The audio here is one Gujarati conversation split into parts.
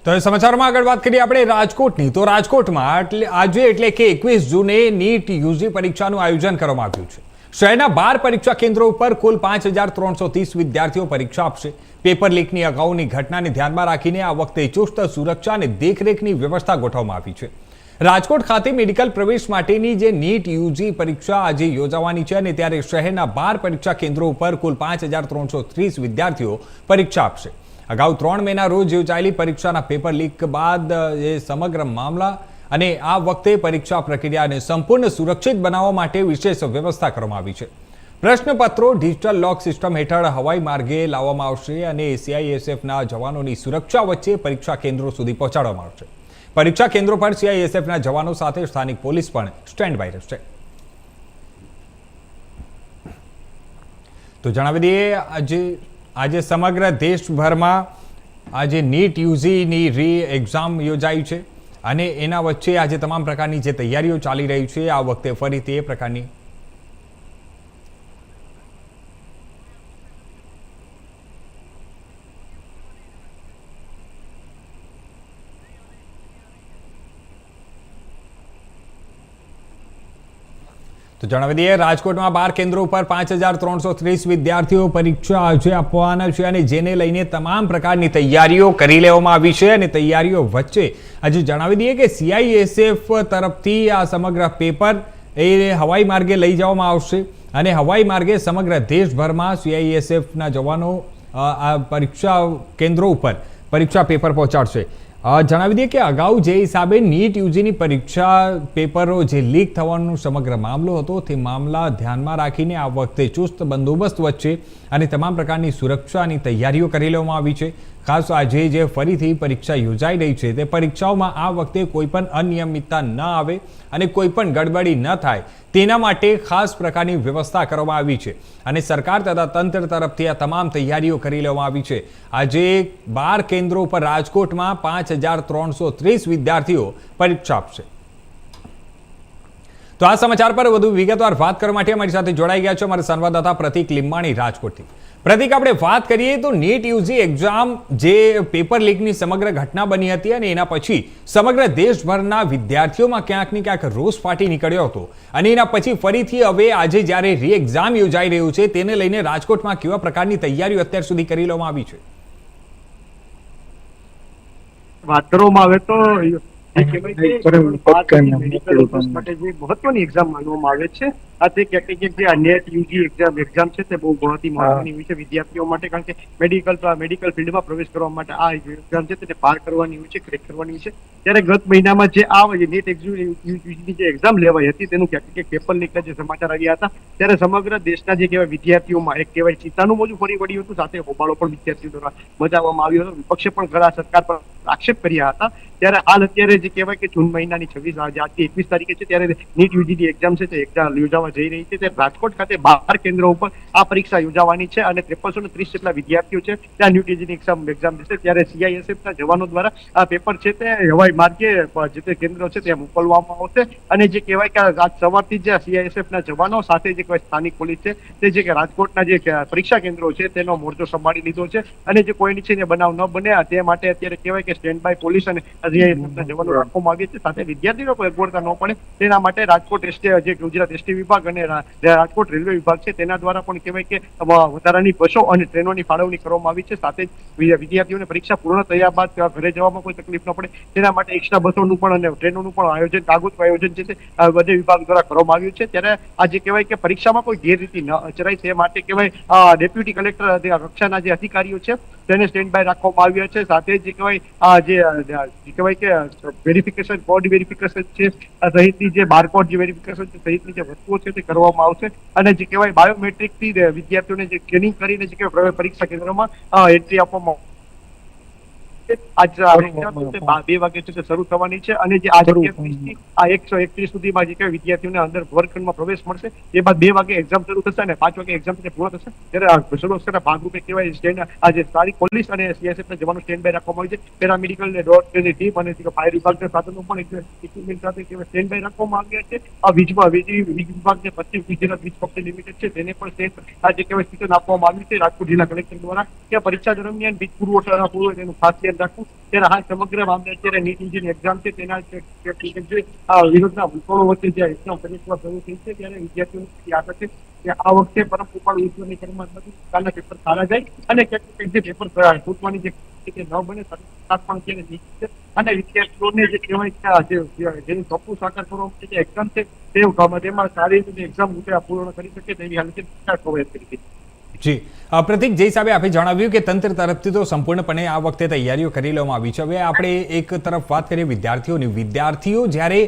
તો સમાચારમાં આગળ વાત કરીએ આપણે રાજકોટની. તો રાજકોટમાં આજે એટલે કે 21 જૂને નીટ યુજી પરીક્ષાનું આયોજન કરવામાં આવ્યું છે. શહેરના 12 પરીક્ષા કેન્દ્રો ઉપર કુલ 5330 વિદ્યાર્થીઓ પરીક્ષા આપશે. પેપર લીકની અગાઉની ઘટનાને ધ્યાનમાં રાખીને આ વખતે ચુસ્ત સુરક્ષા અને દેખરેખની વ્યવસ્થા ગોઠવવામાં આવી છે. રાજકોટ ખાતે મેડિકલ પ્રવેશ માટેની જે નીટ યુજી પરીક્ષા આજે યોજાવાની છે અને ત્યારે શહેરના 12 પરીક્ષા કેન્દ્રો ઉપર કુલ 5330 વિદ્યાર્થીઓ પરીક્ષા આપશે. અગાઉ 3 મેના રોજ યોજાયેલી પરીક્ષાના પેપર લીક બાદ એ સમગ્ર મામલા અને આ વખતે પરીક્ષા પ્રક્રિયાને સંપૂર્ણ સુરક્ષિત બનાવવા માટે વિશેષ વ્યવસ્થા કરવામાં આવી છે. પ્રશ્નપત્રો ડિજિટલ લોક સિસ્ટમ હેઠળ હવાઈ માર્ગે લાવવામાં આવશે અને સીઆઈએસએફના જવાનોની સુરક્ષા વચ્ચે પરીક્ષા કેન્દ્રો સુધી પહોંચાડવામાં આવશે. પરીક્ષા કેન્દ્રો પર સીઆઈએસએફના જવાનો સાથે સ્થાનિક પોલીસ પણ સ્ટેન્ડ બાય રહેશે. તો જણાવી દઈએ આજે સમગ્ર દેશભરમાં આજે નીટ યુજીની રી એક્ઝામ યોજાઈ છે અને એના વચ્ચે આજે તમામ પ્રકારની જે તૈયારીઓ ચાલી રહી છે આ વખતે ફરીથી એ પ્રકારની તો જણાવી દઈએ રાજકોટમાં 12 કેન્દ્રો ઉપર 5330 વિદ્યાર્થીઓ પરીક્ષા આજે આપવાના છે અને જેને લઈને તમામ પ્રકારની તૈયારીઓ કરી લેવામાં આવી છે અને તૈયારીઓ વચ્ચે આજે જણાવી દઈએ કે સીઆઈએસએફ તરફથી આ સમગ્ર પેપર એ હવાઈ માર્ગે લઈ જવામાં આવશે અને હવાઈ માર્ગે સમગ્ર દેશભરમાં સીઆઈએસએફના જવાનો આ પરીક્ષા કેન્દ્રો ઉપર પરીક્ષા પેપર પહોંચાડશે. જણાવી દઈએ કે અગાઉ જે હિસાબે નીટ યુજીની પરીક્ષા પેપરો જે લીક થવાનો સમગ્ર મામલો હતો તે મામલા ધ્યાનમાં રાખીને આ વખતે ચુસ્ત બંદોબસ્ત વચ્ચે અને તમામ પ્રકારની સુરક્ષાની તૈયારીઓ કરી લેવામાં આવી છે. ખાસ આજે જે ફરીથી પરીક્ષા યોજાઈ રહી છે તે પરીક્ષાઓમાં આ વખતે કોઈ પણ અનિયમિતતા ન આવે અને કોઈ પણ ગડબડી ન થાય તેના માટે ખાસ પ્રકારની વ્યવસ્થા કરવામાં આવી છે અને સરકાર તથા તંત્ર તરફથી આ તમામ તૈયારીઓ કરી લેવામાં આવી છે. આજે 12 કેન્દ્રો પર રાજકોટમાં 5330 વિદ્યાર્થીઓ પરીક્ષા આપશે. તો આ સમાચાર પર વધુ વિગતવાર વાત કરવા માટે અમારી સાથે જોડાઈ ગયા છે અમારા સંવાદદાતા પ્રતિક લીંબાણી રાજકોટથી. પ્રતિક, આપણે વાત કરીએ તો નીટ યુજી એક્ઝામ જે પેપર લીકની સમગ્ર ઘટના બની હતી અને એના પછી સમગ્ર દેશભરના વિદ્યાર્થીઓમાં ક્યાંક ને ક્યાંક રોષ ફાટી નીકળ્યો હતો અને એના પછી ફરીથી હવે આજે જ્યારે રી એક્ઝામ યોજાઈ રહ્યું છે તેને લઈને રાજકોટમાં કેવા પ્રકારની તૈયારીઓ અત્યાર સુધી કરી લેવામાં આવી છે? વાત કરવામાં આવે તો માટે જે મહત્વની એક્ઝામ માનવામાં આવે છે આ તે ક્યાંક જે નેટ યુજી એક્ઝામ છે તે બહુ મહત્વની હોય છે વિદ્યાર્થીઓ માટે, કારણ કે મેડિકલ ફિલ્ડમાં પ્રવેશ કરવા માટે આ એક્ઝામ છે તેને પાર કરવાની હોય છે, ક્રેક કરવાની હોય છે. ત્યારે ગત મહિનામાં જે આ નેટ યુજીની જે એક્ઝામ લેવાઈ હતી તેનું ક્યાંક પેપર લીકના જે સમાચાર આવ્યા હતા ત્યારે સમગ્ર દેશના જે કહેવાય વિદ્યાર્થીઓમાં એક કહેવાય ચિંતાનું મોજું ફરી વળ્યું હતું, સાથે હોબાળો પણ વિદ્યાર્થીઓ દ્વારા મચાવવામાં આવ્યો હતો. વિપક્ષે પણ ઘણા સરકાર પર આક્ષેપ કર્યા હતા. ત્યારે હાલ અત્યારે જે કહેવાય કે જૂન મહિનાની 26 આજથી 21 તારીખે છે ત્યારે નીટ યુજીની એક્ઝામ છે તે એક્ઝામ યોજાવા જઈ રહી છે. ત્યારે રાજકોટ ખાતે 12 કેન્દ્રો ઉપર આ પરીક્ષા યોજાવાની છે અને 5330 જેટલા વિદ્યાર્થીઓ છે ત્યાં નીટ યુજીની એક્ઝામ થશે. ત્યારે સીઆઈએસએફના જવાનો દ્વારા આ પેપર છે તે હવાઈ માર્ગે જે તે કેન્દ્રો છે ત્યાં મોકલવામાં આવશે અને જે કહેવાય કે આજ સવારથી જ સીઆઈએસએફના જવાનો સાથે જે કહેવાય સ્થાનિક પોલીસ છે તે જે કે રાજકોટના જે પરીક્ષા કેન્દ્રો છે તેનો મોરચો સંભાળી લીધો છે અને જે કોઈ નીચે બનાવ ન બને તે માટે અત્યારે કહેવાય કે સ્ટેન્ડ બાય પોલીસ અને જવાનો રાખવામાં આવી છે. સાથે વિદ્યાર્થીઓ કોઈ અગવડતા ન પડે તેના માટે રાજકોટ જે ગુજરાત એસટી વિભાગ અને રાજકોટ રેલવે વિભાગ છે તેના દ્વારા પણ કહેવાય કે વધારાની બસો અને ટ્રેનોની ફાળવણી કરવામાં આવી છે. સાથે વિદ્યાર્થીઓને પરીક્ષા પૂર્ણ થયા બાદ ઘરે જવામાં કોઈ તકલીફ ન પડે તેના માટે એક્સ્ટ્રા બસોનું પણ અને ટ્રેનોનું પણ આયોજન આગોતરું આયોજન છે તે બધે વિભાગ દ્વારા કરવામાં આવ્યું છે. ત્યારે આ જે કહેવાય કે પરીક્ષામાં કોઈ ગેરરીતિ ન અચરાય તે માટે કહેવાય ડેપ્યુટી કલેક્ટર કક્ષાના જે અધિકારીઓ છે તેને સ્ટેન્ડ બાય રાખવામાં આવ્યા છે. સાથે જે કહેવાય જે કહેવાય કે વેરિફિકેશન કોડ વેરિફિકેશન છે સહિતની જે બારકોડ જે વેરિફિકેશન છે સહિતની જે વસ્તુઓ છે તે કરવામાં આવશે અને જે કહેવાય બાયોમેટ્રિક થી વિદ્યાર્થીઓને જે સ્કેનિંગ કરીને જે કહેવાય પરીક્ષા કેન્દ્રમાં એન્ટ્રી આપવામાં આજ 2 વાગે છે શરૂ થવાની છે અને જે આ 131 સુધીમાં જે કહેવાય વિદ્યાર્થીઓને અંદર વર્ગખંડમાં પ્રવેશ મળશે. એ બાદ 2 વાગે એક્ઝામ શરૂ થશે અને 5 વાગે એક્ઝામ પૂર્ણ થશે. ત્યારે સુરક્ષાના ભાગરૂપે કહેવાય સ્ટેન્ડ આજે સ્થાનિક પોલીસ અને સીએસએફના જવાનો સ્ટેન્ડ બાય રાખવામાં આવી છે. પેરામેડિકલ ને ડોટની ટીમ અને ફાયર વિભાગના સાધનો પણ ઇક્વિપમેન્ટ સાથે કહેવાય સ્ટેન્ડ બાય રાખવામાં આવ્યા છે. આ વીજ વિભાગ જે પશ્ચિમ ગુજરાત વીજ કંપની લિમિટેડ છે તેને પણ સ્ટેન્ડ આજે કહેવાય સૂચન આપવામાં આવ્યું છે રાજકોટ જિલ્લા કલેક્ટર દ્વારા કે પરીક્ષા દરમિયાન વીજ પુરવઠો તેનું ખાસ ધ્યાન રાખવું ત્યારે હાલ સમગ્ર મામલે અત્યારે નીટ યુજીની એક્ઝામ છે તેના વિરોધના વલણો વચ્ચે જે એક્ઝામ પરીક્ષા શરૂ થઈ છે ત્યારે વિદ્યાર્થીઓની આશા છે કે આ વખતે પરમ કૃપાળુ ઈશ્વરની કરુણા થકી કાલના પેપર સારા જાય અને ક્યાંક જે પેપર ફૂટવાની જે કે ન બને સરકાર પણ તેને નીચે છે અને વિદ્યાર્થીઓને જે કહેવાય કે જેનું સપનું સાકાર કરવા માટે જે એક્ઝામ છે તેમાં સારી રીતે એક્ઝામ પૂર્ણ કરી શકે તેવી હાલત કવરેજ કરી છે. જી પ્રતિક, જે હિસાબે આપે જણાવ્યું કે તંત્ર તરફથી તો સંપૂર્ણપણે આ વખતે તૈયારીઓ કરી લેવામાં આવી છે. હવે આપણે એક તરફ વાત કરીએ વિદ્યાર્થીઓની. વિદ્યાર્થીઓ જ્યારે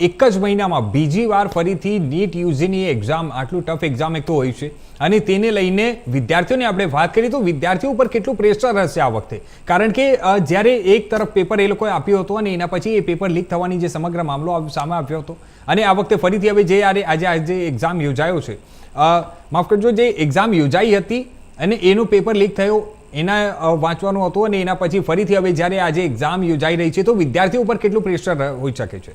એક જ મહિનામાં બીજી વાર ફરીથી નીટ યુજીની એક્ઝામ, આટલું ટફ એક્ઝામ એક તો હોય છે અને તેને લઈને વિદ્યાર્થીઓની આપણે વાત કરીએ તો વિદ્યાર્થીઓ ઉપર કેટલું પ્રેશર હશે આ વખતે? કારણ કે જ્યારે એક તરફ પેપર એ લોકોએ આપ્યો હતો અને એના પછી એ પેપર લીક થવાની જે સમગ્ર મામલો સામે આવ્યો હતો અને આ વખતે ફરીથી હવે જે આજે એક્ઝામ યોજાયો છે, માફ કરજો, જે એક્ઝામ યોજાઈ હતી અને એનું પેપર લીક થયો એના વાંચવાનું હતું અને એના પછી ફરીથી હવે જ્યારે આજે એક્ઝામ યોજાઈ રહી છે તો વિદ્યાર્થીઓ ઉપર કેટલું પ્રેશર હોઈ શકે છે?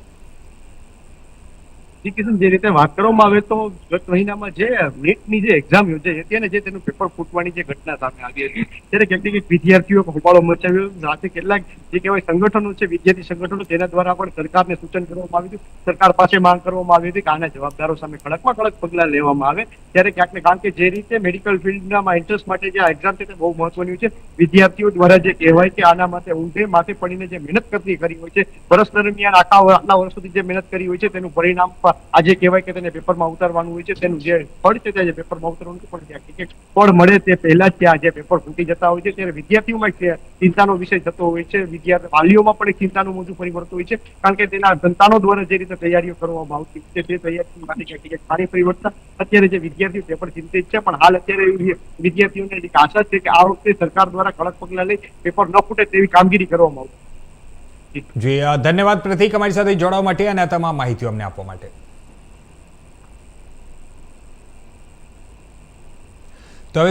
જે રીતે વાત કરવામાં આવે તો ગત મહિનામાં જે નીટની જે એક્ઝામ યોજાઈ હતી અને જે તેનું પેપર ફૂટવાની જે ઘટના સામે આવી હતી ત્યારે ક્યાંક વિદ્યાર્થીઓ હોબાળો મચાવ્યો. સાથે કેટલાક જે કહેવાય સંગઠનો છે, વિદ્યાર્થી સંગઠનો, તેના દ્વારા પણ સરકારને સૂચન કરવામાં આવ્યું હતું, સરકાર પાસે માંગ કરવામાં આવી હતી કે આના જવાબદારો સામે કડકમાં કડક પગલાં લેવામાં આવે. ત્યારે ક્યાંક ને કારણ કે જે રીતે મેડિકલ ફિલ્ડના ઇન્ટરેસ્ટ માટે જે એક્ઝામ છે તે બહુ મહત્વની છે. વિદ્યાર્થીઓ દ્વારા જે કહેવાય કે આના માટે ઊંધે માથે પડીને જે મહેનત કરી હોય છે, વર્ષ દરમિયાન આટલા વર્ષ સુધી જે મહેનત કરી હોય છે તેનું પરિણામ આજે કહેવાય કે તેને પેપરમાં ઉતારવાનું હોય છે, તેનું જે ફળ છે તે પેપરમાં ઉતારવાનું પણ ક્યાંક ફળ મળે તે પહેલા જ ત્યાં જે પેપર ફૂટી જતા હોય છે ત્યારે વિદ્યાર્થીઓમાં ચિંતાનો વિષય થતો હોય છે. વાલીઓમાં પણ એક ચિંતાનું મોજું ફરી વળતું હોય છે કારણ કે તેના સંતાનો દ્વારા જે રીતે તૈયારીઓ કરવામાં આવતી છે તે તૈયારી માટે ક્યાંક સારી પરિવર્તન. અત્યારે જે વિદ્યાર્થીઓ પેપર ચિંતિત છે પણ હાલ અત્યારે વિદ્યાર્થીઓને એક આશા છે કે આ વખતે સરકાર દ્વારા કડક પગલાં લઈ પેપર ન ફૂટે તેવી કામગીરી કરવામાં આવશે. જી ધન્યવાદ પ્રતિક, અમારી સાથે જોડાવા માટે અને આ તમામ માહિતીઓ અમને આપવા માટે.